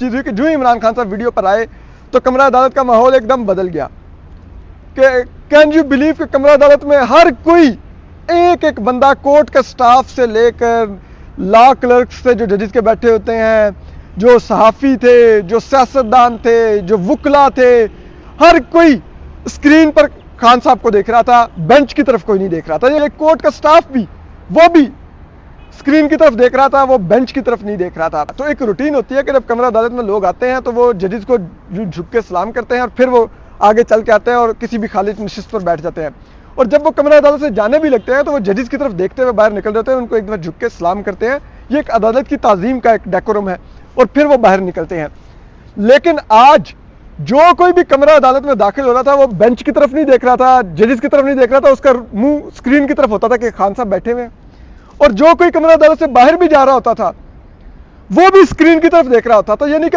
चीज़ हुई कि जो ही इमरान खान साहब वीडियो पर आए तो कमरा अदालत का माहौल एकदम बदल गया। कि कैन यू बिलीव कि कमरा अदालत में हर कोई एक एक बंदा, कोर्ट के स्टाफ से लेकर लॉ क्लर्क से जो जजेस के बैठे होते हैं, जो सहाफ़ी थे, जो सियासतदान थे, जो वुकला थे, हर कोई स्क्रीन पर खान साहब को देख रहा था, बेंच की तरफ कोई नहीं देख रहा था। ये कोर्ट का स्टाफ भी, वो भी स्क्रीन की तरफ देख रहा था, वो बेंच की तरफ नहीं देख रहा था। तो एक रूटीन होती है कि जब कमरा अदालत में लोग आते हैं तो वो जजेस को झुक के सलाम करते हैं और फिर वो आगे चल के आते हैं और किसी भी खाली नशिस्त पर बैठ जाते हैं। और जब वो कमरा अदालत से जाने भी लगते हैं तो वो जजेस की तरफ देखते हुए बाहर निकल जाते हैं, उनको एक दफा झुक के सलाम करते हैं। ये एक अदालत की ताजीम का एक डेकोरम है और फिर वो बाहर निकलते हैं। लेकिन आज जो कोई भी कमरा अदालत में दाखिल हो रहा था वो बेंच की तरफ नहीं देख रहा था, जजेस की तरफ नहीं देख रहा था, उसका मुंह स्क्रीन की तरफ होता था कि खान साहब बैठे हुए हैं। और जो कोई कमरा अदालत से बाहर भी जा रहा होता था वो भी स्क्रीन की तरफ देख रहा होता था। यानी कि